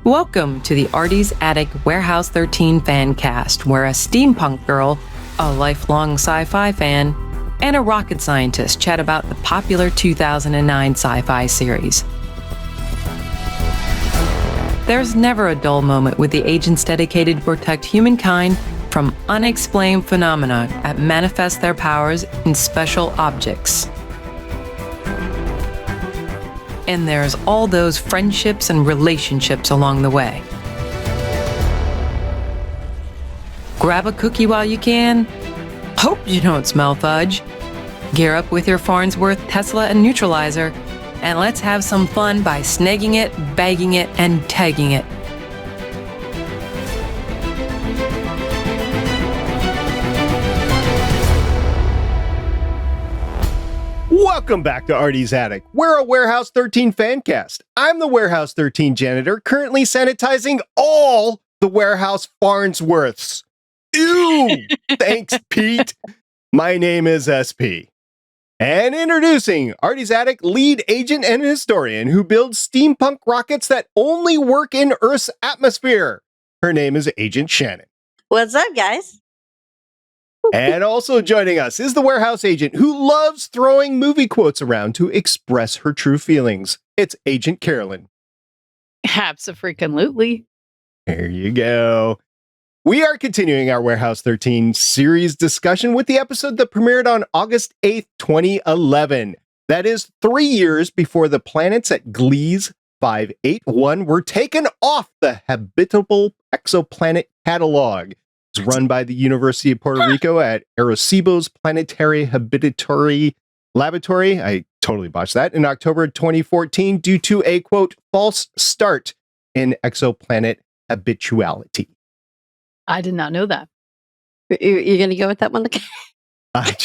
Welcome to the Artie's Attic Warehouse 13 Fancast, where a steampunk girl, a lifelong sci-fi fan, and a rocket scientist chat about the popular 2009 sci-fi series. There's never a dull moment with the agents dedicated to protect humankind from unexplained phenomena that manifest their powers in special objects. And there's all those friendships and relationships along the way. Grab a cookie while you can. Hope you don't smell fudge. Gear up with your Farnsworth, Tesla, and neutralizer, and let's have some fun by snagging it, bagging it, and tagging it. Welcome back to Artie's Attic. We're a Warehouse 13 Fancast. I'm the Warehouse 13 janitor, currently sanitizing all the warehouse Farnsworths. Ew! Thanks, Pete. My name is SP. And introducing Artie's Attic lead agent and historian who builds steampunk rockets that only work in Earth's atmosphere. Her name is Agent Shannon. What's up, guys? And also joining us is the warehouse agent who loves throwing movie quotes around to express her true feelings. It's Agent Carolyn. Abso-freaking-lutely. There you go. We are continuing our Warehouse 13 series discussion with the episode that premiered on August 8th, 2011. That is 3 years before the planets at Gliese 581 were taken off the habitable exoplanet catalog. It's run by the University of Puerto Rico at Arecibo's Planetary Habitatory Laboratory. I totally botched that. In October 2014 due to a, quote, false start in exoplanet habituality. I did not know that. You're going to go with that one?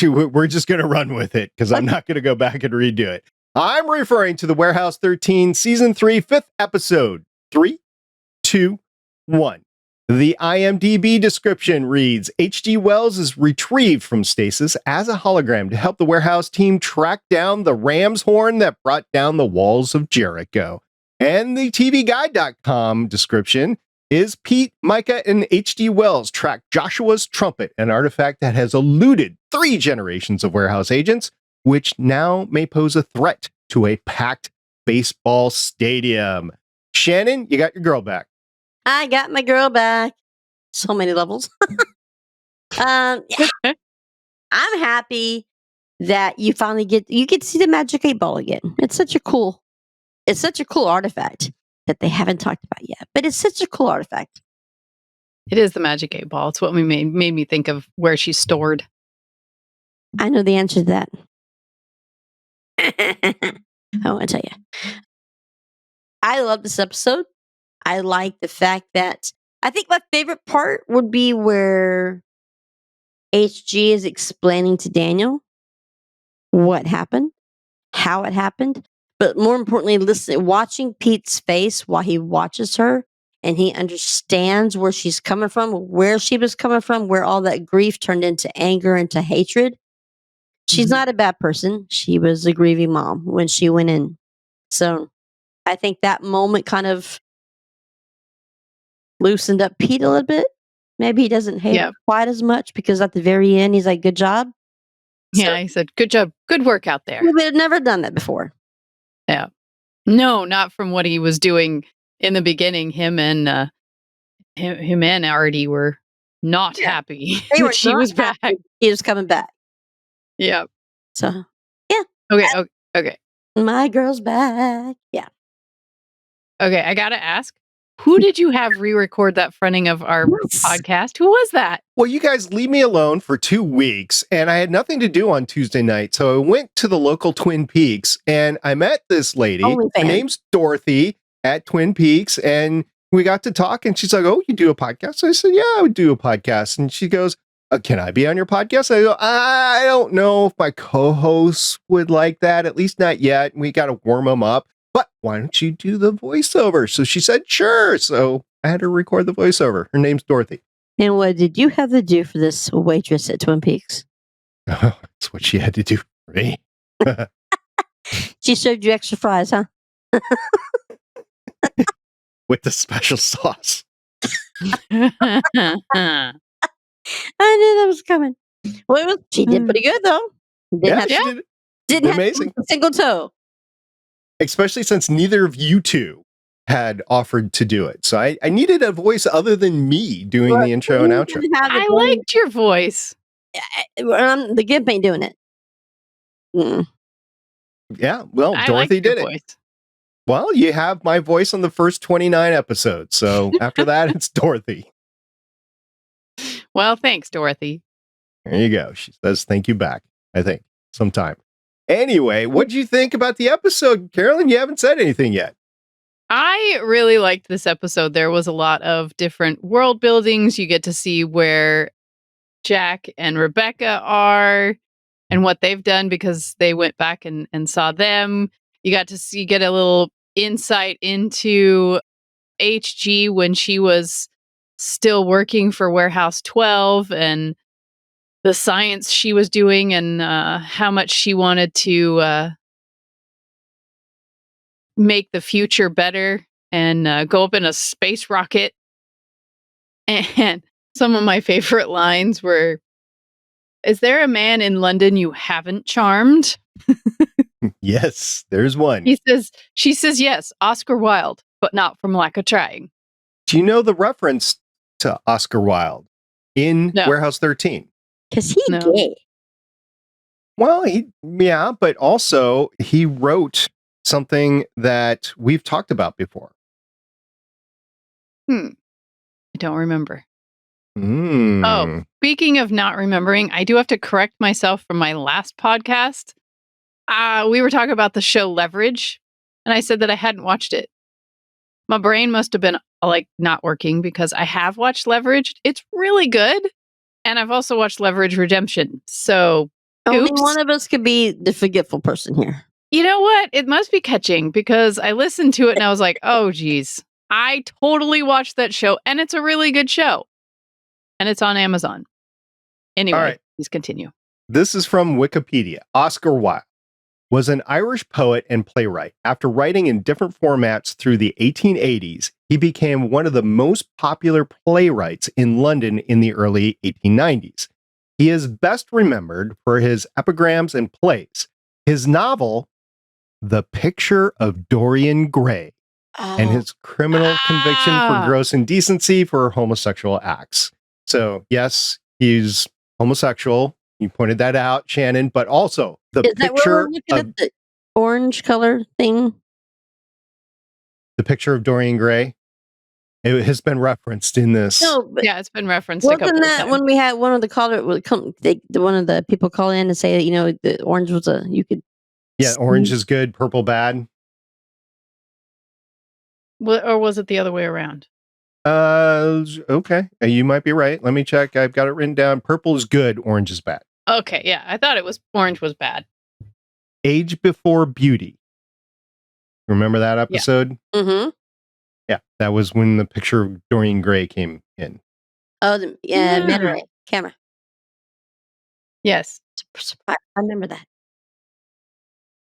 We're just going to run with it because I'm not going to go back and redo it. I'm referring to the Warehouse 13 Season 3, 5th episode. 3, 2, 1. The IMDb description reads, H.G. Wells is retrieved from stasis as a hologram to help the warehouse team track down the ram's horn that brought down the walls of Jericho. And the TVGuide.com description is Pete, Micah, and H.G. Wells track Joshua's trumpet, an artifact that has eluded 3 generations of warehouse agents, which now may pose a threat to a packed baseball stadium. Shannon, you got your girl back. I got my girl back. So many levels. Yeah. I'm happy that you finally get to see the Magic 8 Ball again. It's such a cool artifact that they haven't talked about yet. But it's such a cool artifact. It is the Magic 8 Ball. It's what made me think of where she's stored. I know the answer to that. I want to tell you. I love this episode. I like the fact that I think my favorite part would be where HG is explaining to Daniel what happened, how it happened, but more importantly, watching Pete's face while he watches her and he understands where she's coming from, where she was coming from, where all that grief turned into anger, into hatred. She's not a bad person. She was a grieving mom when she went in. So I think that moment kind of loosened up Pete a little bit. Maybe he doesn't hate her quite as much because at the very end, he's like, good job. Yeah, he said, good job. Good work out there. We had never done that before. Yeah. No, not from what he was doing in the beginning. Him and Artie were not happy. She was back. He was coming back. Yeah. So, yeah. Okay. My girl's back. Yeah. Okay, I got to ask. Who did you have re-record that fronting of our podcast? Who was that? Well, you guys leave me alone for 2 weeks, and I had nothing to do on Tuesday night, so I went to the local Twin Peaks, and I met this lady. Her name's Dorothy at Twin Peaks, and we got to talk, and she's like, oh, you do a podcast? So I said, yeah, I would do a podcast. And she goes, can I be on your podcast? I go, I don't know if my co-hosts would like that, at least not yet. We got to warm them up. But why don't you do the voiceover? So she said, sure. So I had her record the voiceover. Her name's Dorothy. And what did you have to do for this waitress at Twin Peaks? Oh, that's what she had to do for me. She served you extra fries, huh? with the special sauce. I knew that was coming. Well, she did pretty good though. Yeah, she didn't have amazing. A single toe. Especially since neither of you two had offered to do it. So I needed a voice other than me doing the intro and outro. I liked your voice. The Gimp ain't doing it. Yeah, well, I Dorothy liked your did it. voice. Well, you have my voice on the first 29 episodes. So after that, it's Dorothy. Well, thanks, Dorothy. There you go. She says thank you back, I think, sometime. Anyway, what do you think about the episode? Carolyn, you haven't said anything yet. I really liked this episode. There was a lot of different world buildings. You get to see where Jack and Rebecca are and what they've done because they went back and saw them. You got to get a little insight into HG when she was still working for Warehouse 12 and the science she was doing and how much she wanted to make the future better and go up in a space rocket. And some of my favorite lines were, "Is there a man in London you haven't charmed?" Yes, there's one. She says, yes, Oscar Wilde, but not from lack of trying. Do you know the reference to Oscar Wilde in Warehouse 13? Because he's gay. Well, but also he wrote something that we've talked about before. I don't remember. Oh, speaking of not remembering, I do have to correct myself from my last podcast. We were talking about the show Leverage, and I said that I hadn't watched it. My brain must have been not working because I have watched Leverage. It's really good. And I've also watched Leverage Redemption. So only one of us could be the forgetful person here. You know what? It must be catching because I listened to it and I was like, oh, geez, I totally watched that show and it's a really good show. And it's on Amazon. Anyway, please continue. This is from Wikipedia. Oscar Wilde was an Irish poet and playwright. After writing in different formats through the 1880s, he became one of the most popular playwrights in London in the early 1890s. He is best remembered for his epigrams and plays. His novel, The Picture of Dorian Gray, and his criminal conviction for gross indecency for homosexual acts. So, yes, he's homosexual. You pointed that out, Shannon, but also the picture of the orange color thing. The Picture of Dorian Gray. It has been referenced in this. No, but it's been referenced. Wasn't that when we had one of the caller, one of the people call in and say that the orange was you could. Yeah, orange is good, purple bad. Or was it the other way around? Okay. You might be right. Let me check. I've got it written down. Purple is good, orange is bad. Okay, yeah. I thought orange was bad. Age Before Beauty. Remember that episode? Yeah. Mm-hmm. Yeah, that was when The Picture of Dorian Gray came in. Oh, Memory camera. Yes. I remember that.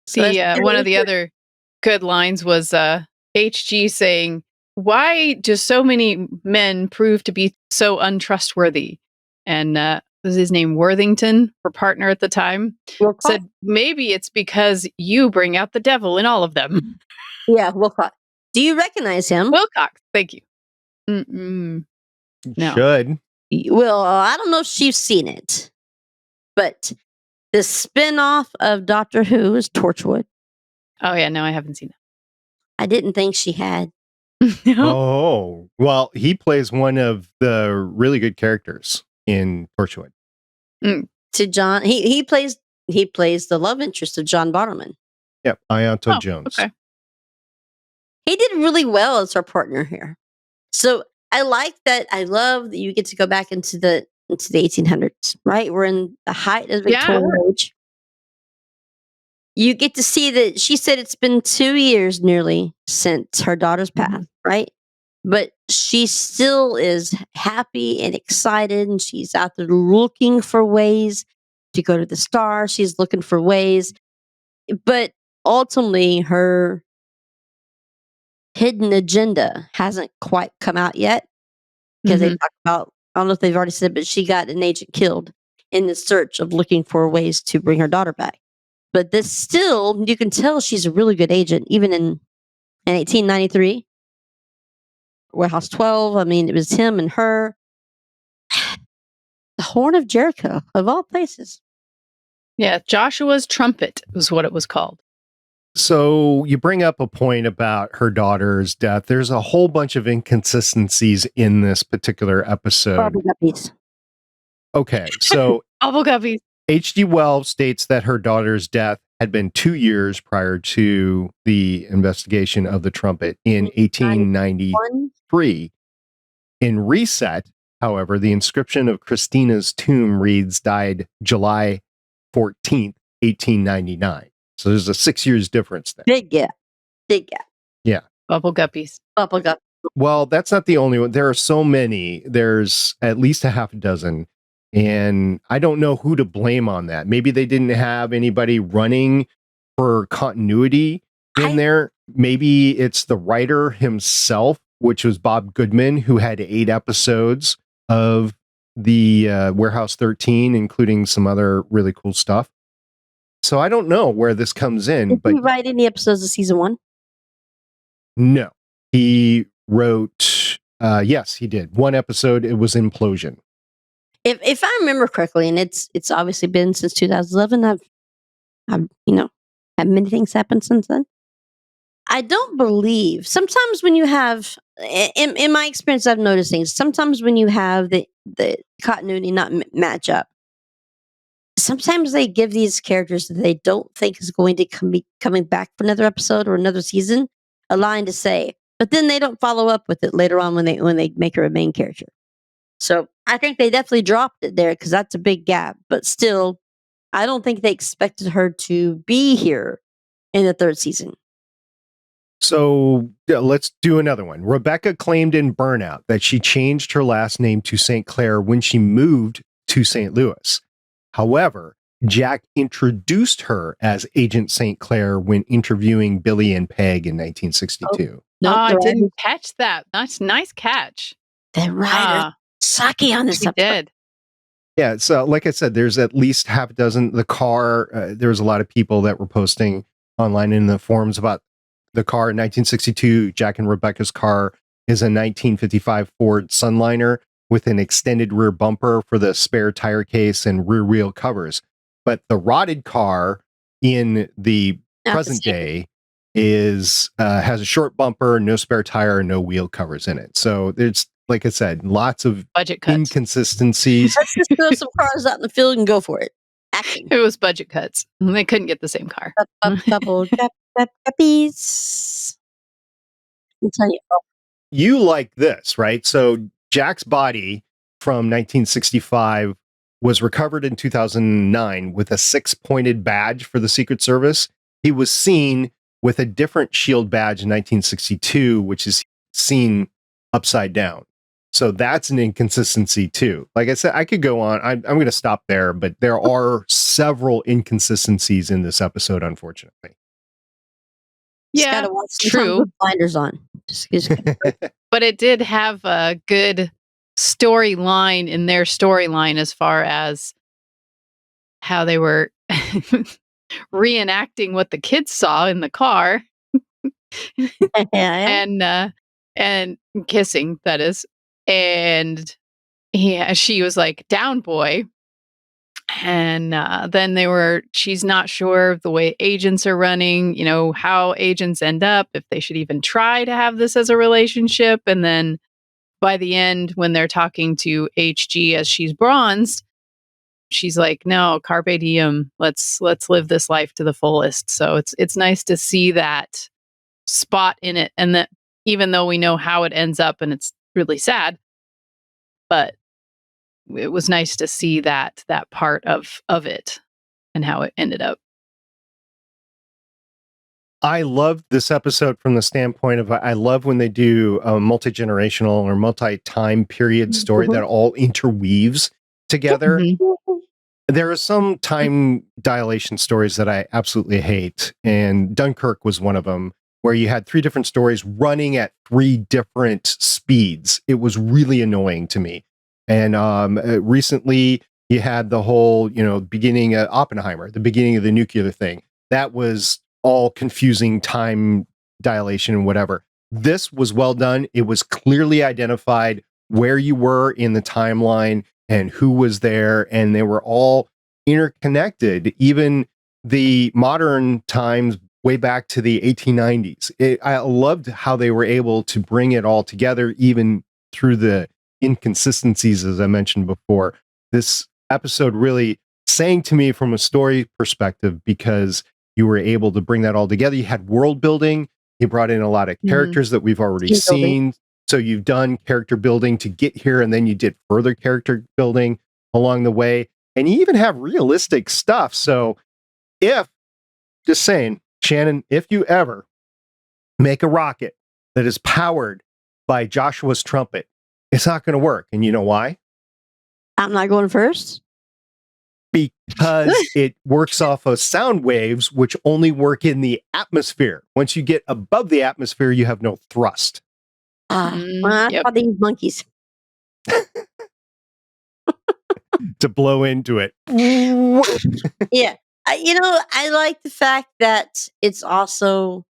So one of the other good lines was HG saying, "Why do so many men prove to be so untrustworthy?" And was his name Worthington, her partner at the time, said, "Maybe it's because you bring out the devil in all of them." Yeah, Wilcox. Do you recognize him? Wilcox, thank you. No. Should. Well, I don't know if she's seen it, but the spin-off of Doctor Who is Torchwood. Oh, yeah, no, I haven't seen it. I didn't think she had. Oh, well, he plays one of the really good characters in Torchwood. To John, he plays the love interest of John Barrowman. Yep, Iato Jones. Okay. He did really well as our partner here. So I like that. I love that you get to go back into the 1800s, right? We're in the height of the Victorian age. You get to see that she said it's been 2 years nearly since her daughter's passed, right? But she still is happy and excited, and she's out there looking for ways to go to the stars. She's looking for ways. But ultimately, her hidden agenda hasn't quite come out yet because they talk about, I don't know if they've already said, but she got an agent killed in the search of looking for ways to bring her daughter back. But this still, you can tell she's a really good agent, even in 1893, Warehouse 12. I mean, it was him and her. The Horn of Jericho, of all places. Yeah, Joshua's Trumpet was what it was called. So you bring up a point about her daughter's death. There's a whole bunch of inconsistencies in this particular episode. Bubble guppies. Okay, so Bubble guppies. H.G. Wells states that her daughter's death had been 2 years prior to the investigation of the trumpet in 1893. In Reset, however, the inscription of Christina's tomb reads died July 14th, 1899. So there's a 6 years difference there. Big gap. Big gap. Yeah. Bubble guppies. Bubble gup. Well, that's not the only one. There are so many. There's at least a half a dozen. And I don't know who to blame on that. Maybe they didn't have anybody running for continuity in there. Maybe it's the writer himself, which was Bob Goodman, who had 8 episodes of the Warehouse 13, including some other really cool stuff. So I don't know where this comes in. Did but he write any episodes of season 1? No, he wrote, yes, he did. 1 episode, it was Implosion. If I remember correctly, and it's obviously been since 2011, I've had many things happen since then. I don't believe, sometimes when you have, in my experience, I've noticed things. Sometimes when you have the continuity not match up, sometimes they give these characters that they don't think is going to be coming back for another episode or another season a line to say, but then they don't follow up with it later on when they make her a main character. So I think they definitely dropped it there because that's a big gap. But still, I don't think they expected her to be here in the 3rd season. So let's do another one. Rebecca claimed in Burnout that she changed her last name to St. Clair when she moved to St. Louis. However, Jack introduced her as Agent St. Clair when interviewing Billy and Peg in 1962. I didn't catch that. That's nice catch. The writer sucky on this She episode. did. Yeah, so like I said, there's at least half a dozen. The car, there was a lot of people that were posting online in the forums about the car in 1962. Jack and Rebecca's car is a 1955 Ford Sunliner with an extended rear bumper for the spare tire case and rear wheel covers. But the rotted car in the present day has a short bumper, no spare tire, and no wheel covers in it. So there's, like I said, lots of budget cuts. Inconsistencies. Let's just throw some cars out in the field and go for it. Action. It was budget cuts. They couldn't get the same car. Bubble guppies. I'll tell you. You like this, right? So Jack's body from 1965 was recovered in 2009 with a 6-pointed badge for the Secret Service. He was seen with a different shield badge in 1962, which is seen upside down. So that's an inconsistency too. Like I said, I could go on. I'm going to stop there, but there are several inconsistencies in this episode, unfortunately. Yeah, true. Blinders on. Just but it did have a good storyline in their storyline as far as how they were reenacting what the kids saw in the car. And kissing, that is. And she was like, down boy. And then she's not sure of the way agents are running, how agents end up, if they should even try to have this as a relationship. And then by the end, when they're talking to HG as she's bronzed, she's like, no, carpe diem. Let's live this life to the fullest. So it's nice to see that spot in it. And that even though we know how it ends up and it's really sad, but it was nice to see that part of it and how it ended up. I love this episode from the standpoint of, I love when they do a multi-generational or multi-time period story that all interweaves together. Mm-hmm. There are some time dilation stories that I absolutely hate, and Dunkirk was one of them. where you had 3 different stories running at 3 different speeds. It was really annoying to me. And recently you had the whole, beginning of Oppenheimer, the beginning of the nuclear thing. That was all confusing time dilation and whatever. This was well done. It was clearly identified where you were in the timeline and who was there, and they were all interconnected. Even the modern times way back to the 1890s. I loved how they were able to bring it all together, even through the inconsistencies, as I mentioned before. This episode really sang to me from a story perspective because you were able to bring that all together. You had world building. You brought in a lot of characters that we've already seen. So you've done character building to get here, and then you did further character building along the way. And you even have realistic stuff. So just saying, Shannon, if you ever make a rocket that is powered by Joshua's trumpet, it's not going to work. And you know why? I'm not going first. Because it works off of sound waves, which only work in the atmosphere. Once you get above the atmosphere, you have no thrust. I thought they used monkeys to blow into it. Yeah. I like the fact that it's also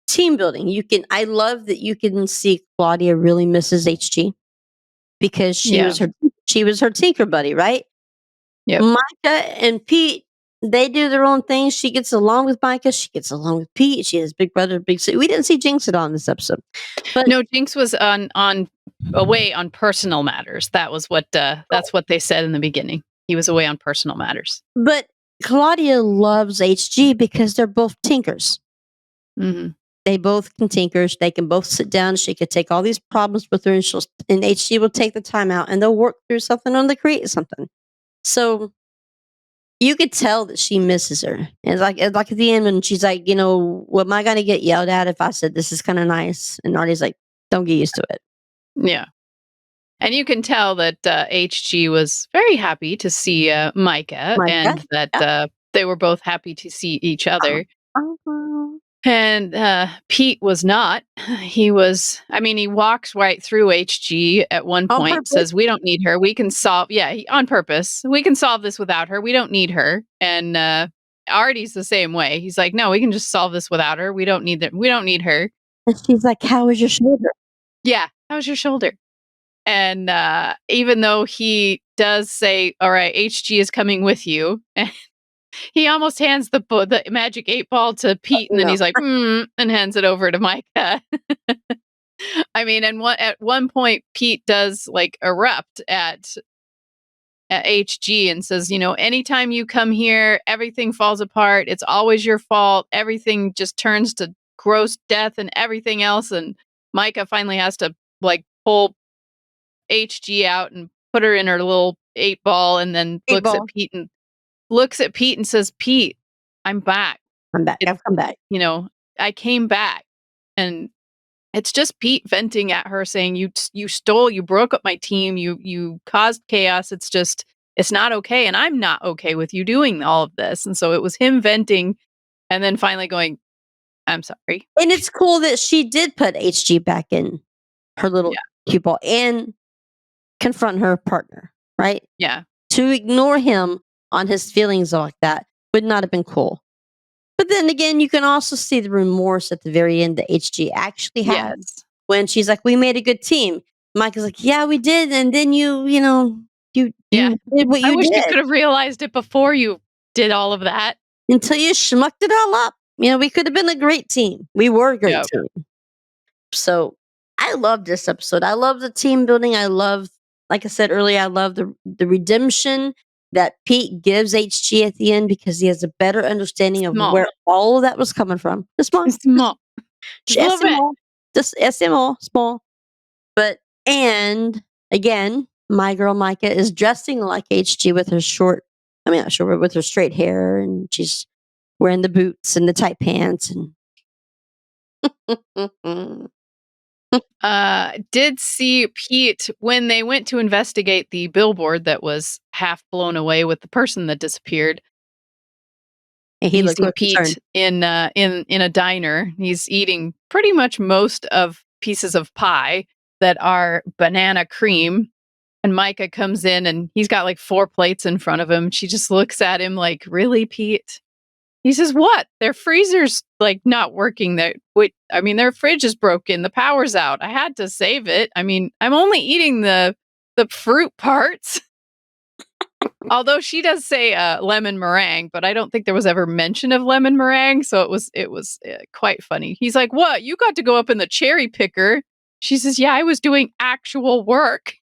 team building. I love that you can see Claudia really misses HG because she was her tinker buddy, right? Yep. Micah and Pete, they do their own thing. She gets along with Micah. She gets along with Pete. She has big brother, big sister. We didn't see Jinx at all in this episode. But no, Jinx was away on personal matters. That was what that's what they said in the beginning. He was away on personal matters. But Claudia loves HG because they're both tinkers. Mm-hmm. They both can tinker. They can both sit down. She could take all these problems with her, and HG will take the time out, and they'll work through something and they'll create something. So you could tell that she misses her. And it's like at the end when she's like, what am I going to get yelled at if I said this is kind of nice? And Artie's like, don't get used to it. Yeah. And you can tell that HG was very happy to see Micah, and that they were both happy to see each other. And Pete was not. He walks right through HG at one point, says, we don't need her. We can solve, on purpose. We can solve this without her. We don't need her. And Artie's the same way. He's like, no, we can just solve this without her. We don't need that. We don't need her. And she's like, how is your shoulder? Yeah. How's your shoulder? And even though he does say, all right, HG is coming with you. He almost hands the magic 8-ball to Pete, and then he's like, and hands it over to Micah. At one point, Pete does erupt at HG and says, anytime you come here, everything falls apart. It's always your fault. Everything just turns to gross death and everything else. And Micah finally has to pull HG out and put her in her little 8-ball, and then looks at Pete and says, Pete, I'm back. I'm back. I've come back. I came back. And it's just Pete venting at her saying, you broke up my team. You caused chaos. It's not okay. And I'm not okay with you doing all of this. And so it was him venting and then finally going, I'm sorry. And it's cool that she did put HG back in her little cue ball and confront her partner, right? Yeah. To ignore him on his feelings like that would not have been cool. But then again, you can also see the remorse at the very end that HG actually has when she's like, we made a good team. Mike is like, yeah, we did. And then you did what you did. I wish you could have realized it before you did all of that. Until you schmucked it all up. We could have been a great team. We were a great team. So I love this episode. I love the team building. I love, like I said earlier, I love the redemption that Pete gives HG at the end because he has a better understanding of where all of that was coming from. Just small. Just SMO, small. But, and again, my girl Micah is dressing like HG with her with her straight hair, and she's wearing the boots and the tight pants. And did see Pete when they went to investigate the billboard that was half blown away with the person that disappeared. And he you looked see real Pete concerned. in a diner. He's eating pretty much most of pieces of pie that are banana cream. And Micah comes in and he's got like 4 plates in front of him. She just looks at him like, really, Pete? He says, what? Their freezer's like not working. Their fridge is broken. The power's out. I had to save it. I mean, I'm only eating the fruit parts. Although she does say lemon meringue, but I don't think there was ever mention of lemon meringue. So it was quite funny. He's like, what? You got to go up in the cherry picker. She says, yeah, I was doing actual work.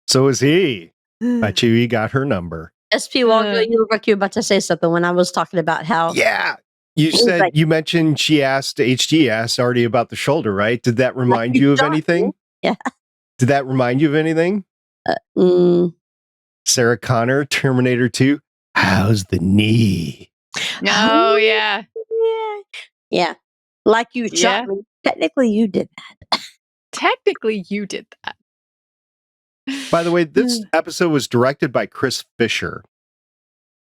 So is he. Bet you he got her number. SP Walker, you look like you were about to say something when I was talking about how. Yeah. You said, like, you mentioned she asked Artie about the shoulder, right? Did that remind you of anything? Yeah. Did that remind you of anything? Sarah Connor, Terminator 2. How's the knee? Oh, yeah. Yeah. Like you shot me. Technically, you did that. Technically, you did that. By the way, this episode was directed by Chris Fisher.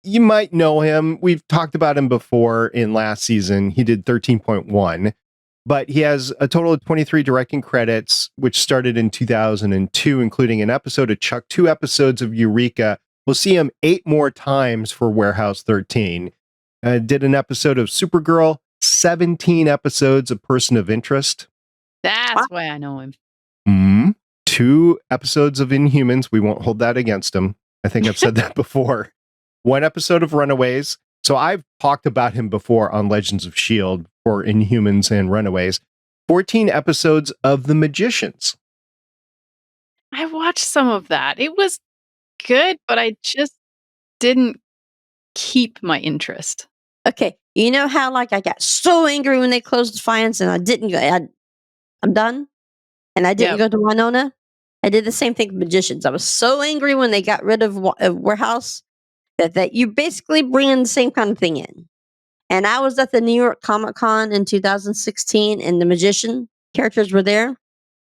You might know him. We've talked about him before in last season. He did 13.1, but he has a total of 23 directing credits, which started in 2002, including an episode of Chuck, 2 episodes of Eureka. We'll see him 8 more times for Warehouse 13. Did an episode of Supergirl, 17 episodes of Person of Interest. That's why I know him. 2 episodes of Inhumans. We won't hold that against him. I think I've said that before. 1 episode of Runaways. So I've talked about him before on Legends of S.H.I.E.L.D. for Inhumans and Runaways. 14 episodes of The Magicians. I watched some of that. It was good, but I just didn't keep my interest. Okay. You know how like I got so angry when they closed Defiance and I didn't go. I'm done. And I didn't go to Winona. I did the same thing with Magicians. I was so angry when they got rid of Warehouse that you basically bring in the same kind of thing in. And I was at the New York Comic Con in 2016 and the Magician characters were there.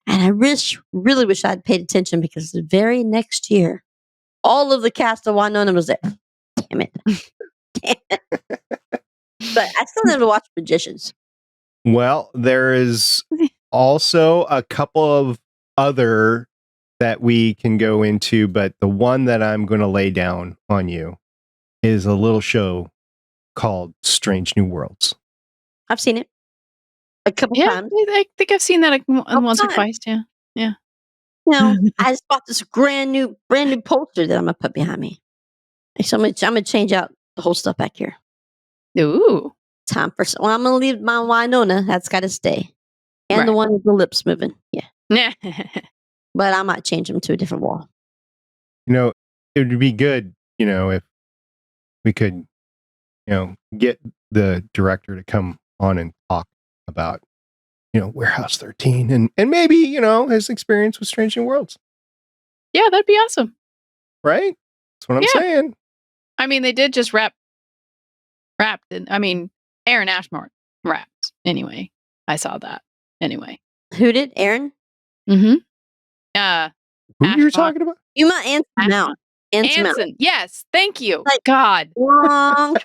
And I really wish I'd paid attention because the very next year, all of the cast of Winona was there. Damn it. Damn it. But I still never watched Magicians. Well, there is also a couple of other that we can go into, but the one that I'm going to lay down on you is a little show called Strange New Worlds. I've seen it a couple times. I think I've seen that once or twice. Yeah. You know, I just bought this brand new poster that I'm gonna put behind me. So I'm gonna change out the whole stuff back here. Ooh. Time for I'm gonna leave my Winona. That's got to stay, and the one with the lips moving. Yeah. But I might change them to a different wall. You know, it would be good, if we could, get the director to come on and talk about, Warehouse 13 and maybe, his experience with Strange New Worlds. Yeah, that'd be awesome. Right? That's what I'm saying. I mean, they did just wrapped in, Aaron Ashmore wrapped. Anyway, I saw that. Anyway. Who did? Aaron? Mm-hmm. Who you're talking about? You might answer now. Anson. Yes. Thank you. God. Wrong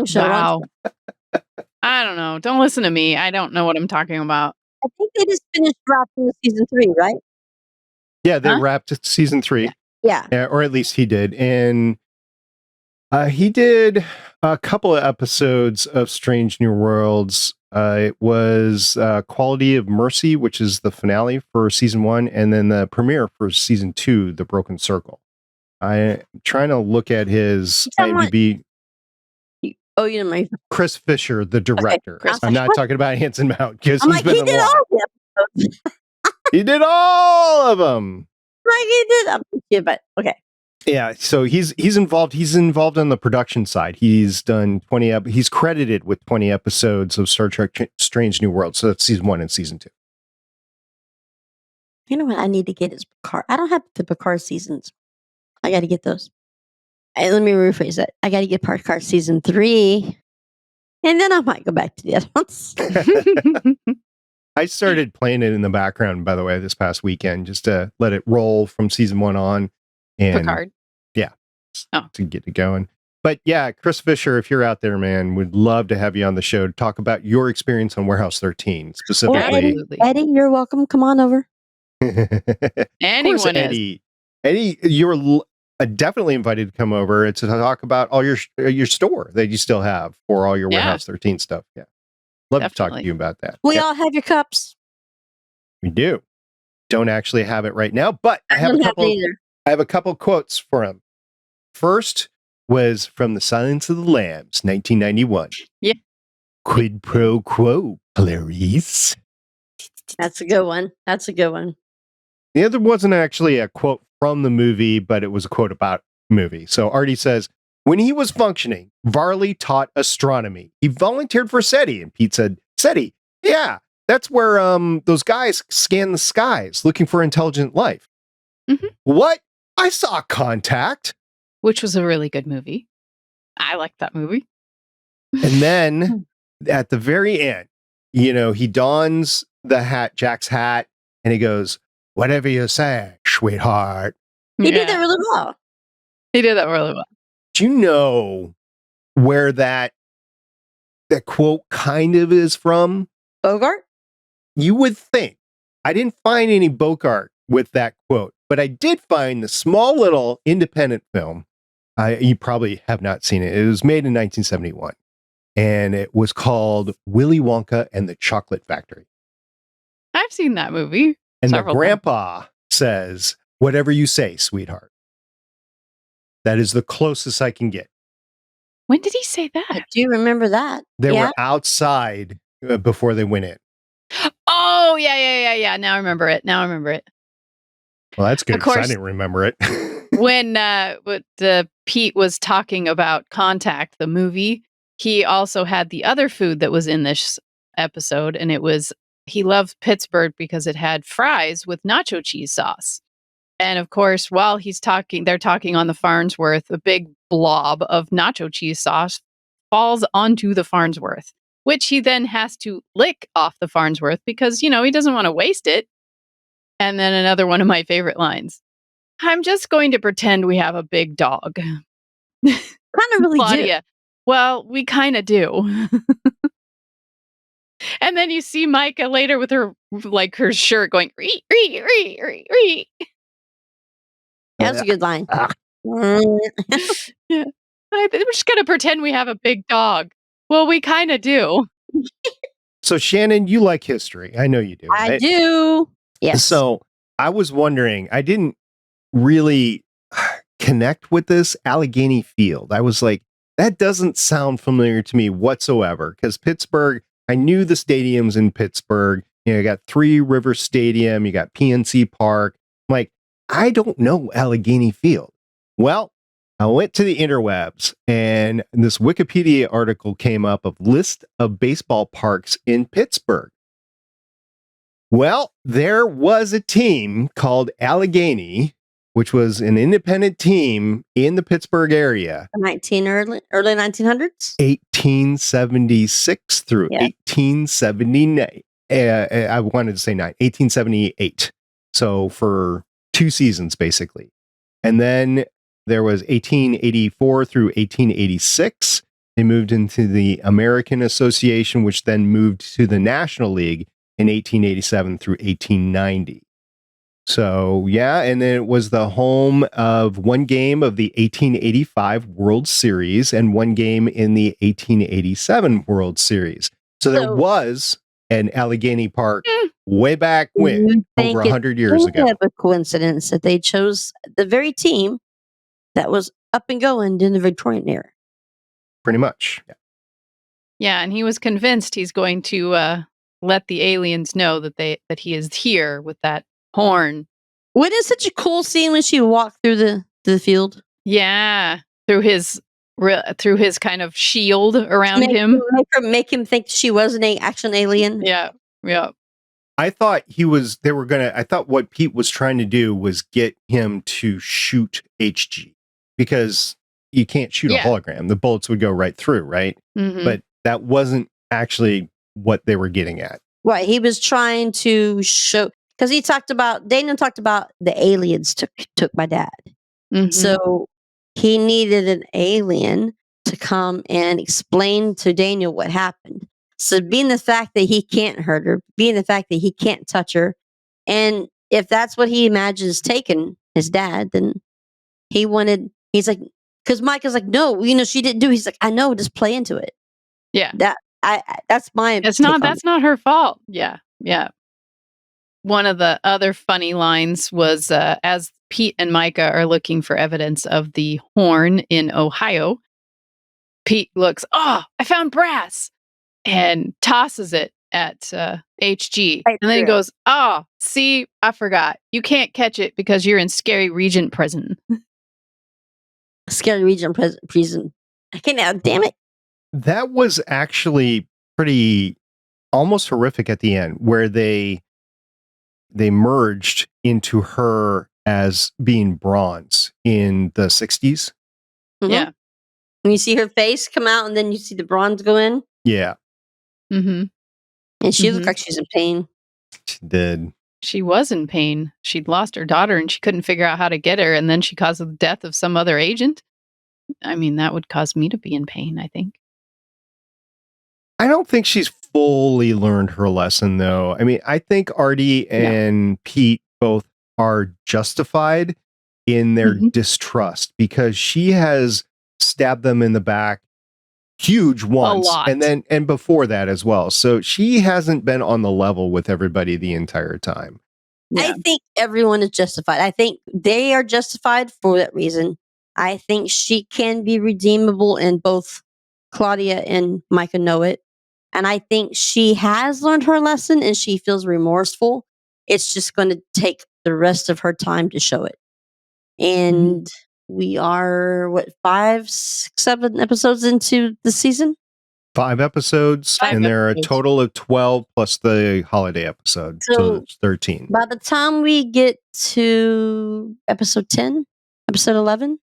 show. Wow. I don't know. Don't listen to me. I don't know what I'm talking about. I think they just finished wrapping season 3, right? Yeah, they wrapped season 3. Yeah. Or at least he did. And he did a couple of episodes of Strange New Worlds. It was Quality of Mercy, which is the finale for season 1, and then the premiere for season 2, The Broken Circle. I'm trying to look at his IMDb. Oh, you know, Chris Fisher, the director. Okay. I'm not talking about Anson Mount because I'm he's been he did all the episodes. He did all of them. He did. Yeah, but okay. Yeah, so he's involved. He's involved on the production side. He's done 20. He's credited with 20 episodes of Star Trek: Strange New Worlds. So that's season 1 and season 2. You know what I need to get is Picard. I don't have the Picard seasons. I got to get those. Let me rephrase that. I got to get Picard season 3, and then I might go back to the other ones. I started playing it in the background, by the way, this past weekend, just to let it roll from season 1 on. And Picard. Yeah. To get it going. But yeah, Chris Fisher, if you're out there, man, would love to have you on the show to talk about your experience on Warehouse 13, Or specifically. Absolutely. Eddie, you're welcome. Come on over. Of course, Anyone is. Eddie, you're definitely invited to come over to talk about all your store that you still have for all your Yeah. Warehouse 13 stuff. Yeah, love to talk to Definitely. you about that. We Yeah, all have your cups. we do. Don't actually have it right now, but I I have a don't have it couple. either. I have a couple quotes for him. First was from The Silence of the Lambs, 1991. Yeah. Quid pro quo, Clarice. That's a good one. That's a good one. The other wasn't actually a quote from the movie, but it was a quote about the movie. So Artie says, when he was functioning, Varley taught astronomy. He volunteered for SETI, and Pete said, SETI? Yeah, that's where those guys scan the skies looking for intelligent life. Mhm. What? I saw Contact. Which was a really good movie. I liked that movie. And then at the very end, he dons the hat, Jack's hat, and he goes, whatever you say, sweetheart. He did that really well. He did that really well. Do you know where that quote kind of is from? Bogart? You would think. I didn't find any Bogart with that quote, but I did find the small little independent film. You probably have not seen it. It was made in 1971, and it was called Willy Wonka and the Chocolate Factory. I've seen that movie. And the several times. grandpa says, whatever you say, sweetheart. That is the closest I can get. When did he say I that? do remember that. They Yeah. were outside before they went in. Oh, yeah. Now I remember it. Well, that's good Of because I course. didn't remember it. When Pete was talking about Contact, the movie, he also had the other food that was in this episode, and he loved Pittsburgh because it had fries with nacho cheese sauce. And of course, while they're talking on the Farnsworth, a big blob of nacho cheese sauce falls onto the Farnsworth, which he then has to lick off the Farnsworth because, he doesn't want to waste it. And then another one of my favorite lines. I'm just going to pretend we have a big dog. Kind of really Claudia. Well, we kind of do. And then you see Micah later with her shirt going, ree, ree, ree, ree, ree. That's a good line. Yeah. We're just going to pretend we have a big dog. Well, we kind of do. So, Shannon, you like history. I know you do. I Right? do. Yes. So, I was wondering, I didn't really connect with this Allegheny Field. I was like, that doesn't sound familiar to me whatsoever because Pittsburgh, I knew the stadiums in Pittsburgh. You got Three Rivers Stadium, you got PNC Park. I'm like, I don't know Allegheny Field. Well, I went to the interwebs and this Wikipedia article came up of list of baseball parks in Pittsburgh. Well, there was a team called Allegheny, which was an independent team in the Pittsburgh area. early 1900s. 1876 through Yeah. 1879. I wanted to say 1878. So for 2 seasons, basically. And then there was 1884 through 1886. They moved into the American Association, which then moved to the National League in 1887 through 1890. So, yeah, and then it was the home of one game of the 1885 World Series and one game in the 1887 World Series. So there was an Allegheny Park way back when, over 100 years ago. It's a coincidence that they chose the very team that was up and going in the Victorian era. Pretty much. Yeah. Yeah, and he was convinced he's going to let the aliens know that he is here with that horn. Wasn't it such a cool scene when she walked through the field? Yeah, through his kind of shield around him. Make him think she was an action alien. Yeah. I thought I thought what Pete was trying to do was get him to shoot HG because you can't shoot a hologram. The bullets would go right through, right? Mm-hmm. But that wasn't actually what they were getting at. Right. He was trying to show, because Daniel talked about the aliens took my dad. Mm-hmm. So he needed an alien to come and explain to Daniel what happened. So, being the fact that he can't hurt her, being the fact that he can't touch her, and if that's what he imagines taking his dad, then he's like, because Mike is like, no, she didn't do. He's like, I know, just play into it. Yeah. That's my. That's not her fault. Yeah. Yeah. One of the other funny lines was as Pete and Micah are looking for evidence of the horn in Ohio, Pete looks, I found brass, and tosses it at HG. Right And then he there. goes, see, I forgot. You can't catch it because you're in Scary Regent prison. Scary region prison. I can't. Damn it. That was actually pretty almost horrific at the end, where they merged into her as being bronze in the 60s. Mhm. Yeah. When you see her face come out, and then you see the bronze go in, Yeah, Mm-hmm. and she looks like she's in pain. she did. She was in pain. She'd lost her daughter and she couldn't figure out how to get her. And then she caused the death of some other agent. I mean, that would cause me to be in pain, I think. I don't think she's fully learned her lesson, though. I mean, I think Artie and Pete both are justified in their distrust, because she has stabbed them in the back huge once, lot. and before that as well. So she hasn't been on the level with everybody the entire time. I think everyone is justified. I think they are justified for that reason. I think she can be redeemable, and both Claudia and Micah know it. And I think she has learned her lesson and she feels remorseful. It's just going to take the rest of her time to show it. And we are, 5, 6, 7 episodes into the season? 5 episodes, and there are a total of 12 plus the holiday episode. So it's 13. By the time we get to episode 10, episode 11,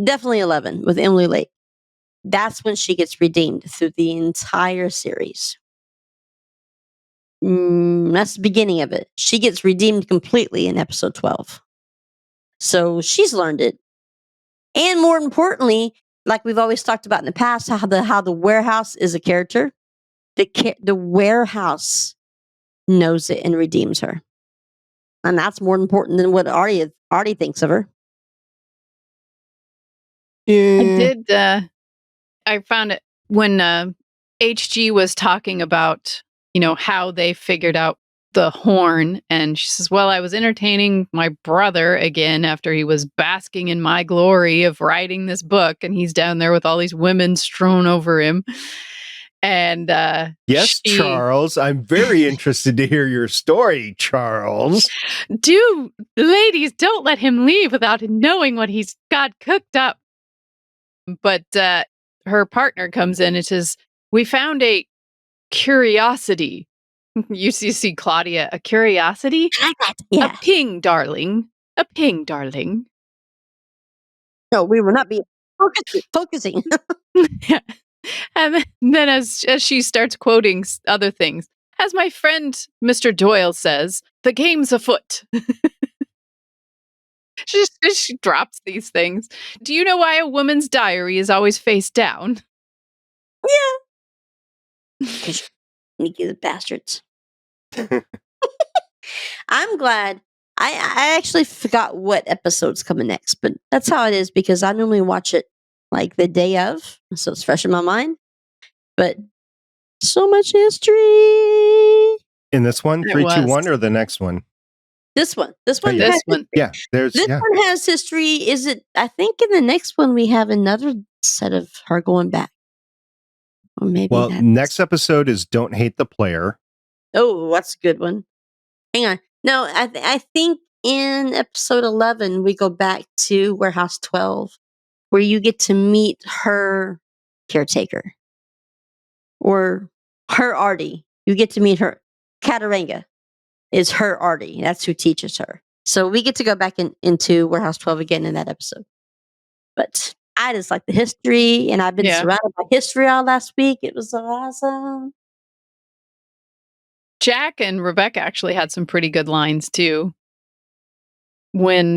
definitely 11 with Emily Lake, that's when she gets redeemed through the entire series. That's the beginning of it. She gets redeemed completely in episode 12. So she's learned it. And more importantly, like we've always talked about in the past, how the warehouse is a character. The warehouse knows it and redeems her. And that's more important than what Artie thinks of her. I found it when HG was talking about, how they figured out the horn, and she says, well, I was entertaining my brother again after he was basking in my glory of writing this book, and he's down there with all these women strewn over him. And yes, Charles, I'm very interested to hear your story, Charles. Ladies, don't let him leave without knowing what he's got cooked up. But her partner comes in and says, we found a curiosity. You see Claudia, a curiosity? Yeah. A ping, darling. A ping, darling. No, we will not be focusing. Yeah. And then as she starts quoting other things, as my friend Mr. Doyle says, the game's afoot. She drops these things. Do you know why a woman's diary is always face down? Yeah. Sneaky the bastards. I'm glad. I actually forgot what episode's coming next, but that's how it is because I normally watch it like the day of, so it's fresh in my mind. But so much history. In this one, 3, 2, 1, or the next one? This one. Yeah, this one has history. Is it? I think in the next one we have another set of her going back. Or maybe. Well, next episode is "Don't Hate the Player." Oh, that's a good one. Hang on. No, I think in episode 11 we go back to Warehouse 12, where you get to meet her caretaker or her Artie. You get to meet her. Kataranga is her Artie. That's who teaches her. So we get to go back into Warehouse 12 again in that episode. But I just like the history, and I've been surrounded by history all last week. It was so awesome. Jack and Rebecca actually had some pretty good lines too. When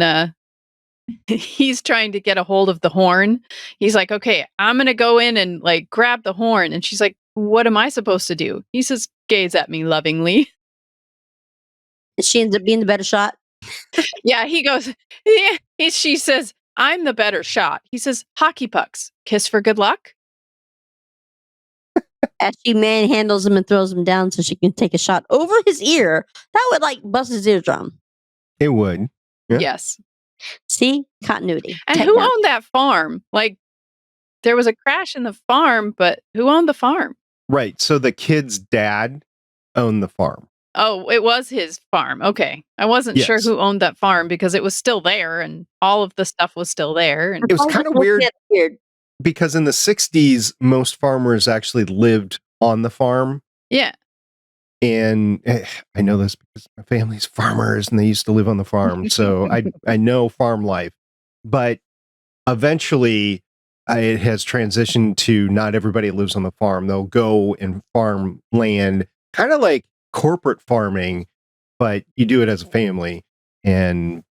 he's trying to get a hold of the horn. He's like, okay, I'm going to go in and like grab the horn. And she's like, what am I supposed to do? He says, gaze at me lovingly. And she ends up being the better shot. Yeah, he goes, yeah. She says, I'm the better shot. He says, hockey pucks, kiss for good luck. As she manhandles him and throws him down so she can take a shot over his ear. That would like bust his eardrum. It would. Yeah. Yes. See? Continuity. And who owned that farm? Like, there was a crash in the farm, but who owned the farm? Right. So the kid's dad owned the farm. Oh, it was his farm. Okay. I wasn't sure who owned that farm because it was still there and all of the stuff was still there. And it was kind of weird because in the 60s, most farmers actually lived on the farm. Yeah. And I know this because my family's farmers and they used to live on the farm. So I know farm life. But eventually, it has transitioned to not everybody lives on the farm. They'll go and farm land, kind of like corporate farming, but you do it as a family and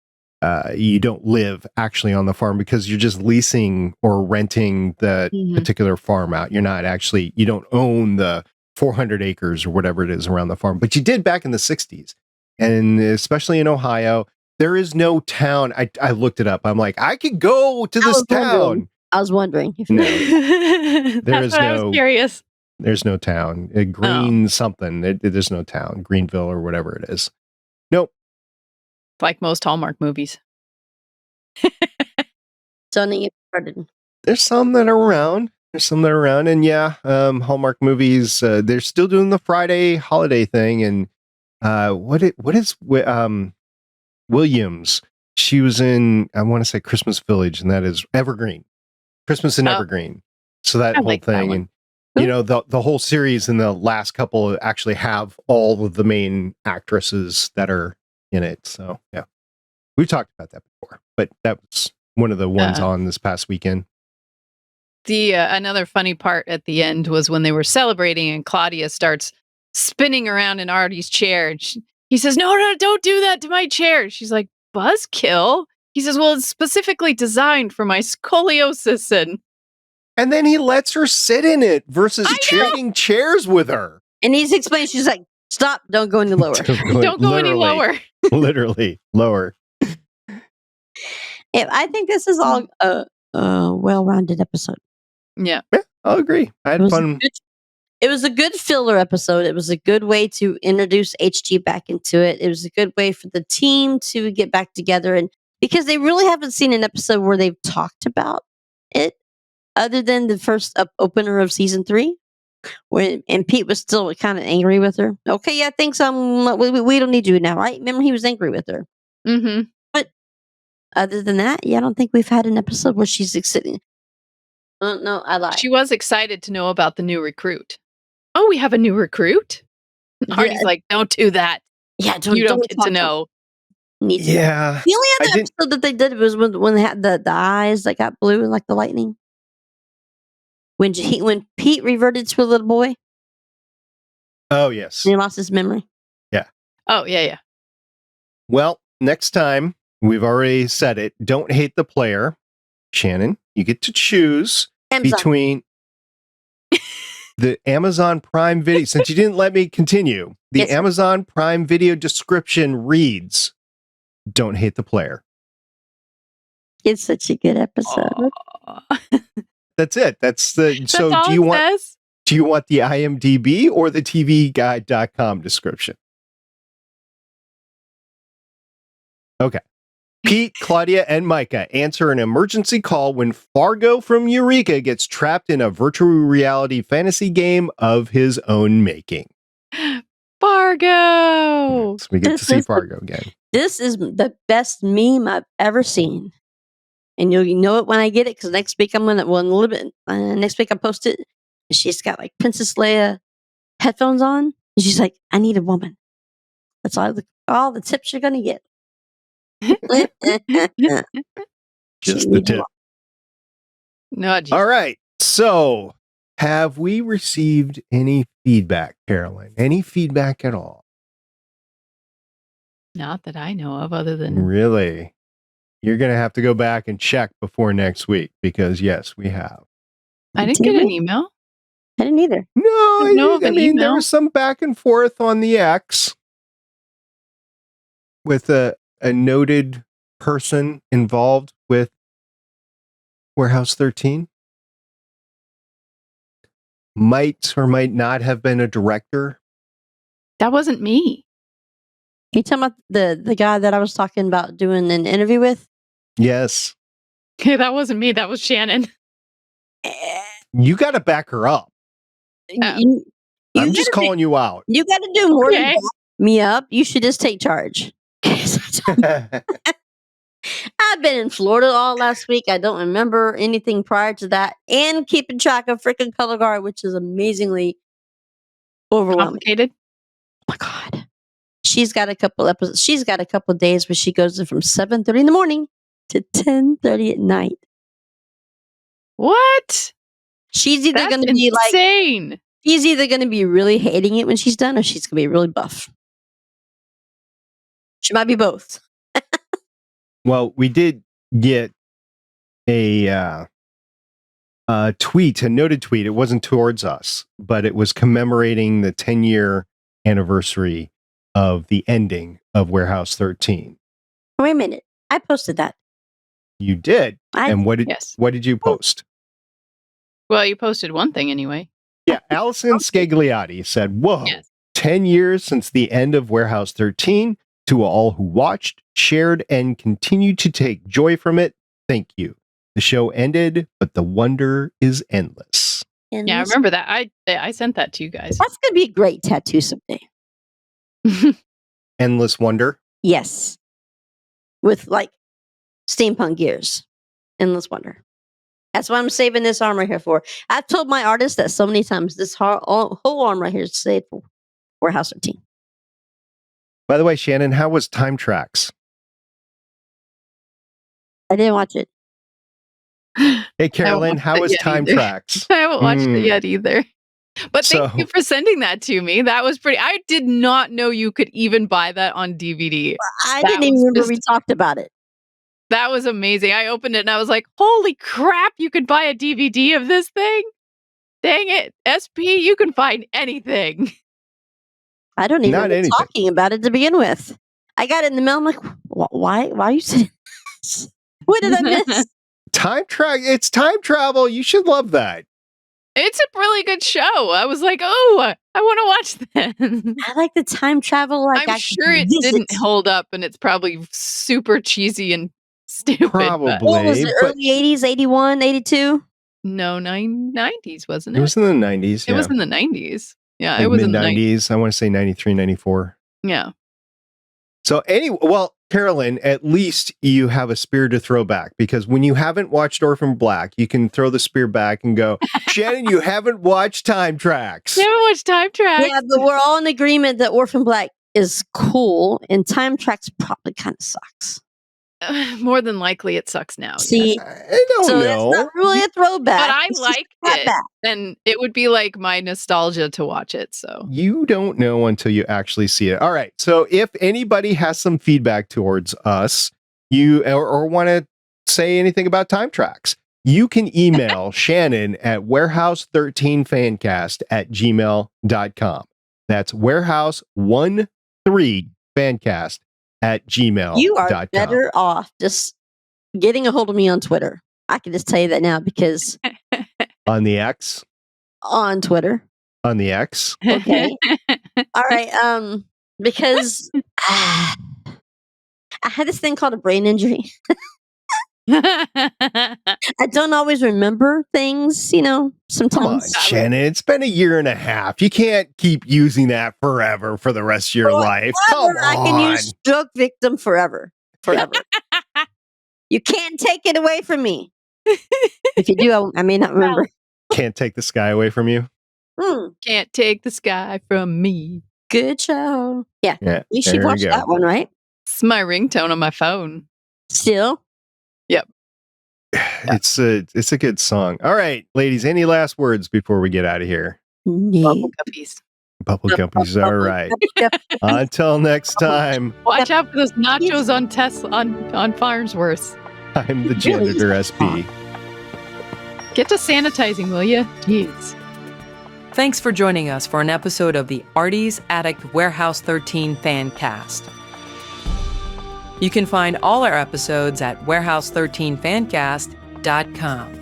you don't live actually on the farm because you're just leasing or renting the particular farm out. You're not actually, you don't own the 400 acres or whatever it is around the farm, but you did back in the 60s. And especially in Ohio, there is no town. I looked it up. I'm like, I could go to this town. I was wondering. If no, I was curious. There's no town. Something. There's no town. Greenville or whatever it is. Nope. Like most Hallmark movies. There's some that are around. And yeah, Hallmark movies. They're still doing the Friday holiday thing. And what is Williams? She was in, I want to say Christmas Village, and that is Evergreen. Christmas in Evergreen. So that whole thing. And you know, the whole series and the last couple actually have all of the main actresses that are in it. So yeah, we've talked about that before, but that was one of the ones on this past weekend. The another funny part at the end was when they were celebrating and Claudia starts spinning around in Artie's chair. He says, no, don't do that to my chair. She's like, buzzkill. He says, well, it's specifically designed for my scoliosis. And then he lets her sit in it versus trading chairs with her. And he's explaining, she's like, stop, don't go any lower. Don't go any lower. Literally, lower. Yeah, I think this is all a well-rounded episode. Yeah. I'll agree. I had fun. It was a good filler episode. It was a good way to introduce HG back into it. It was a good way for the team to get back together. And because they really haven't seen an episode where they've talked about it, other than the first opener of season 3, and Pete was still kind of angry with her. Okay, yeah, thanks. We don't need you now, right? Remember, he was angry with her. Mm-hmm. But other than that, yeah, I don't think we've had an episode where she's excited. No, I lied. She was excited to know about the new recruit. Oh, we have a new recruit? Artie's like, don't do that. Yeah, you don't get to know. Yeah. The only other episode that they did was when they had the eyes that got blue like the lightning. When Pete reverted to a little boy. Oh, yes. And he lost his memory. Yeah. Oh, yeah. Well, next time, we've already said it, don't hate the player. Shannon, you get to choose between the Amazon Prime Video. Since you didn't let me continue, the Amazon Prime Video description reads, don't hate the player. It's such a good episode. That's it. That's all do you want the IMDb or the tvguide.com description? Okay. Pete, Claudia, and Micah answer an emergency call when Fargo from Eureka gets trapped in a virtual reality fantasy game of his own making. Fargo! Yes, we get to see Fargo again. This is the best meme I've ever seen. And you'll know it when I get it, because next week next week I post it. And she's got like Princess Leia headphones on. And she's like, I need a woman. That's all the tips you're going to get. Just the tip. No, all right. So, have we received any feedback, Carolyn? Any feedback at all? Not that I know of, other than really. You're going to have to go back and check before next week because, yes, we have. I didn't Did get an we? email. I didn't either. No, Didn't know of I an mean, there email. was some back and forth on the X with a noted person involved with Warehouse 13. Might or might not have been a director. That wasn't me. You talking about the guy that I was talking about doing an interview with? Yes. That wasn't me. That was Shannon. You got to back her up. You I'm just calling you out. You got to do more than Okay. back me up. You should just take charge. I've been in Florida all last week. I don't remember anything prior to that, and keeping track of freaking color guard, which is amazingly overwhelming. Complicated. Oh my god, she's got a couple episodes. She's got a couple days where she goes in from 7:30 in the morning to 10:30 at night. What? She's either That's going to be like, insane. she's either going to be really hating it when she's done, or she's going to be really buff. She might be both. Well, we did get a tweet, a noted tweet. It wasn't towards us, but it was commemorating the 10-year anniversary of the ending of Warehouse 13. Wait a minute, I posted that. You did. And what did Yes. what did you post? Well, you posted one thing anyway. Yeah, Allison Scagliotti said, "Whoa, Yes. 10 years since the end of Warehouse 13. To all who watched, shared, and continue to take joy from it, thank you. The show ended, but the wonder is endless." And Yeah, I this- remember that. I sent that to you guys. That's going to be a great tattoo someday. Endless wonder. Yes. With like steampunk gears. Endless wonder. That's what I'm saving this arm right here for. I've told my artist that so many times. This whole arm right here is saved for Warehouse 13. By the way, Shannon, how was Time Tracks? I didn't watch it. Hey, Carolyn, watched how it was yet Time either. Tracks? I haven't watched it yet either. But thank So- you for sending that to me. That was pretty. I did not know you could even buy that on DVD. I That didn't even was remember just- we talked about it. That was amazing. I opened it and I was like, holy crap, you could buy a DVD of this thing? Dang it. SP, you can find anything. I don't even Not remember anything. talking about it to begin with. I got it in the mail. I'm like, why are you saying this? What did I miss? It's time travel. You should love that. It's a really good show. I was like, oh, I want to watch this. I like the time travel. Like, I'm I sure it visit. didn't hold up and it's probably super cheesy and stupid. but- Probably. What was it? but Early 80s, 81, 82? No, 90s, wasn't it it? was in the 90s. It was in the 90s. Yeah, like it was in the 90s. mid-90s. I want to say 93, 94. Yeah. So anyway, well, Carolyn, at least you have a spear to throw back, because when you haven't watched Orphan Black, you can throw the spear back and go, Shannon, you haven't watched Time Tracks. You haven't watched Time Tracks? Yeah, but we're all in agreement that Orphan Black is cool and Time Tracks probably kind of sucks. More than likely it sucks now. yes. See, I don't so know. it's not really a throwback. But I it's just liked a it. throwback. And it would be like my nostalgia to watch it. So You don't know until you actually see it. All right. So if anybody has some feedback towards us, or want to say anything about Time Tracks, you can email Shannon at warehouse13fancast@gmail.com. That's warehouse13fancast@gmail.com. You are better off just getting a hold of me on Twitter. I can just tell you that now because On the X. on Twitter. On the X. Okay. All right. Because I had this thing called a brain injury. I don't always remember things, Come on, sometimes. Shannon. It's been a year and a half. You can't keep using that forever for the rest of your life. Come I can on. use stroke victim forever. Forever. You can't take it away from me. If you do, I may not remember. Can't take the sky away from you. Can't take the sky from me. Good show. Yeah. Yeah. You should there watch go. that one, right? It's my ringtone on my phone. Still? It's a good song. All right, ladies, any last words before we get out of here? No. Bubble guppies. Bubble guppies. All right. Until next time, Watch out for those nachos on on Farnsworth. I'm the Janitor SP. Get to sanitizing, will you? Jeez. Thanks for joining us for an episode of the Artie's Attic Warehouse 13 Fancast. You can find all our episodes at warehouse13fancast.com.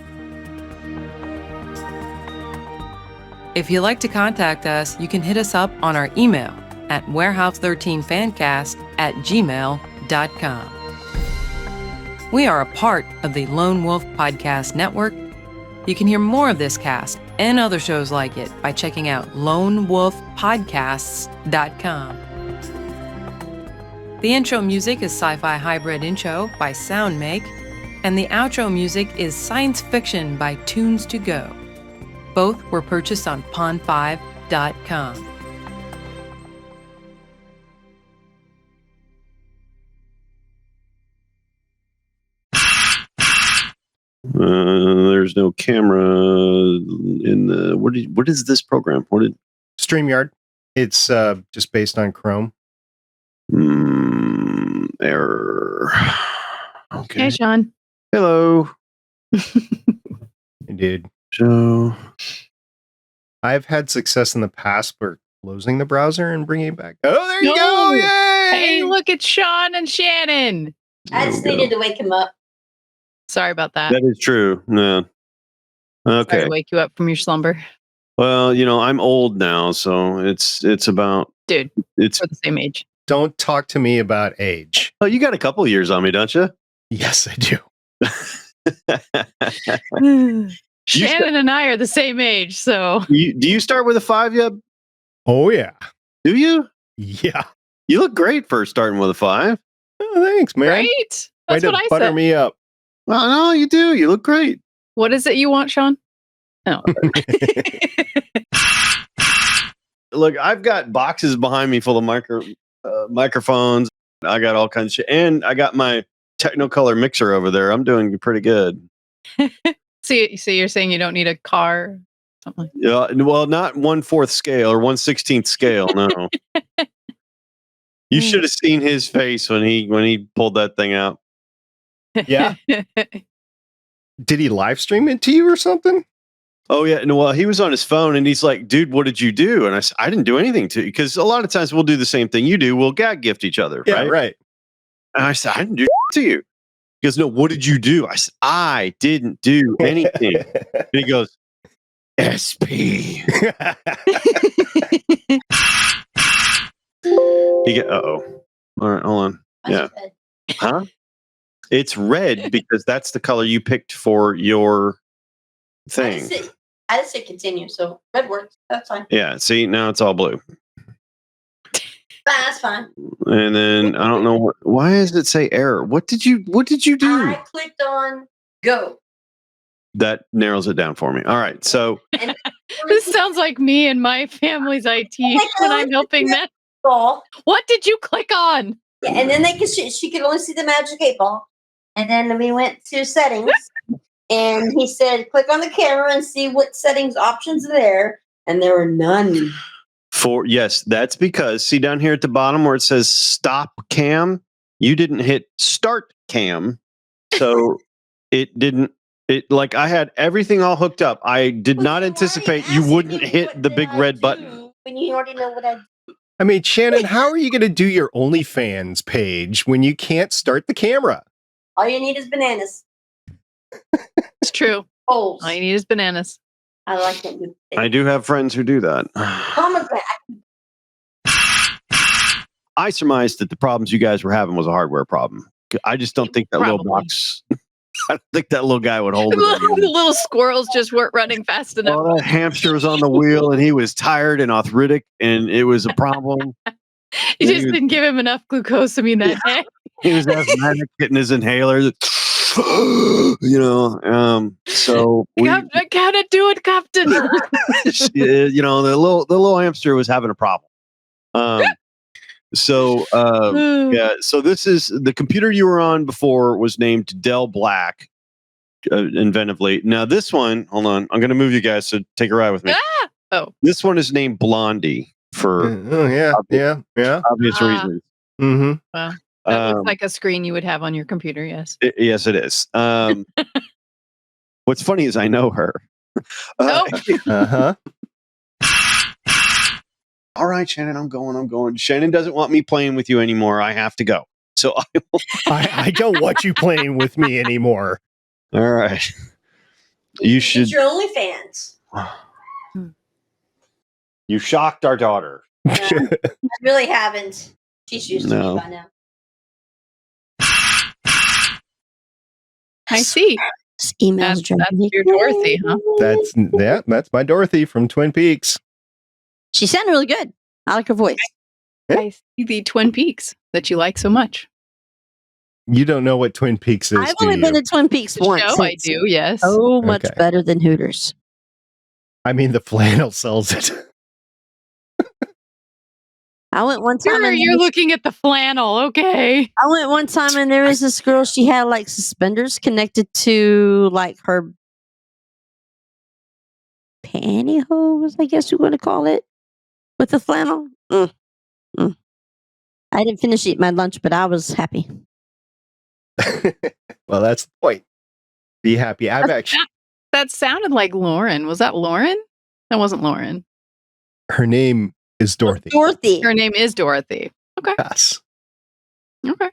If you'd like to contact us, you can hit us up on our email at warehouse13fancast@gmail.com. We are a part of the Lone Wolf Podcast Network. You can hear more of this cast and other shows like it by checking out lonewolfpodcasts.com. The intro music is Sci-Fi Hybrid Intro by Soundmake, and the outro music is Science Fiction by Tunes to Go. Both were purchased on pond5.com. There's no camera in the what is this program? StreamYard. It's just based on Chrome. Error. Okay. Hey, Sean. Hello. Dude. So I've had success in the past for closing the browser and bringing it back. Oh, there you go. No. Yay! Hey, look at Sean and Shannon. I just needed to wake him up. Sorry about that. that is true. No. Sorry Okay. to wake you up from your slumber. Well, I'm old now, so it's about Dude, it's. we're the same age. Don't talk to me about age. Oh, you got a couple of years on me, don't you? Yes, I do. Shannon and I are the same age, so Do you start with a 5 yet? Oh, yeah. Do you? Yeah. You look great for starting with a 5. Oh, thanks, man. right? Way That's to what I butter said. me up. Well, no, you do. You look great. What is it you want, Sean? Oh. Look, I've got boxes behind me full of microphones. I got all kinds of shit. And I got my Technicolor mixer over there. I'm doing pretty good. So you're saying you don't need a car? Something like Yeah, well, not 1/4 scale or 1/16 scale. No. You should have seen his face when he pulled that thing out. Yeah. Did he live stream it to you or something? Oh yeah, no. Well, he was on his phone and he's like, "Dude, what did you do?" And I said, "I didn't do anything to you." Because a lot of times we'll do the same thing you do. We'll gag gift each other, Yeah, right? right. And I said, "I didn't do to you." He goes, "No, what did you do?" I said, "I didn't do anything." And he goes, "SP." Uh-oh. All right, hold on. Yeah. Huh? It's red because that's the color you picked for your thing. I just say continue, so red works. That's fine. Yeah, see, now it's all blue. That's fine. And then I don't know why does it say error? What did you do? I clicked on go. That narrows it down for me. All right. So this sounds like me and my family's IT when I'm helping them. Ball. What did you click on? Yeah, and then she could only see the magic 8 ball. And then we went to settings, and he said, "Click on the camera and see what settings options are there." And there were none. yes, that's because see down here at the bottom where it says stop cam, you didn't hit start cam, so it didn't. It like I had everything all hooked up. I did not anticipate you wouldn't hit the big red button. When you already know what I do. I mean, Shannon, how are you going to do your OnlyFans page when you can't start the camera? All you need is bananas. It's true. Holes. All you need is bananas. I like it. I do have friends who do that. Pomegranate. I surmised that the problems you guys were having was a hardware problem. I just don't think that little Probably. box. I don't think that little guy would hold it. The little squirrels just weren't running fast enough. Well, that hamster was on the wheel and he was tired and arthritic and it was a problem. You just didn't give him enough glucosamine that day. He was asthmatic, getting his inhaler. So we, Captain, can it do it, Captain? the little hamster was having a problem. So this is the computer you were on before was named Dell Black, inventively. Now this one, hold on, I'm going to move you guys, so take a ride with me. Oh, This one is named Blondie for yeah. obvious Ah. reasons. Mm-hmm. Well, that looks like a screen you would have on your computer. Yes. Yes, it is. What's funny is I know her. Uh-huh. All right, Shannon, I'm going. Shannon doesn't want me playing with you anymore. I have to go. So I don't want you playing with me anymore. All right. You should. It's your OnlyFans. You shocked our daughter. I really haven't. She's used to No. me by now. I see. This email's That's driving me your Dorothy, huh? That's my Dorothy from Twin Peaks. She sounded really good. I like her voice. I see the Twin Peaks that you like so much. You don't know what Twin Peaks is, I've do only you? been to Twin Peaks The once. show, I It's do, yes. so much Okay. better than Hooters. I mean, the flannel sells it. I went one time You're looking at the flannel, okay. I went one time and there was this girl, she had like suspenders connected to like her pantyhose, I guess you want to call it, with the flannel. I didn't finish eating my lunch, but I was happy. Well, that's the point. Be happy. I've actually. That sounded like Lauren. Was that Lauren? That wasn't Lauren. Her name is Dorothy. Dorothy. Her name is Dorothy. Okay. Yes. Okay.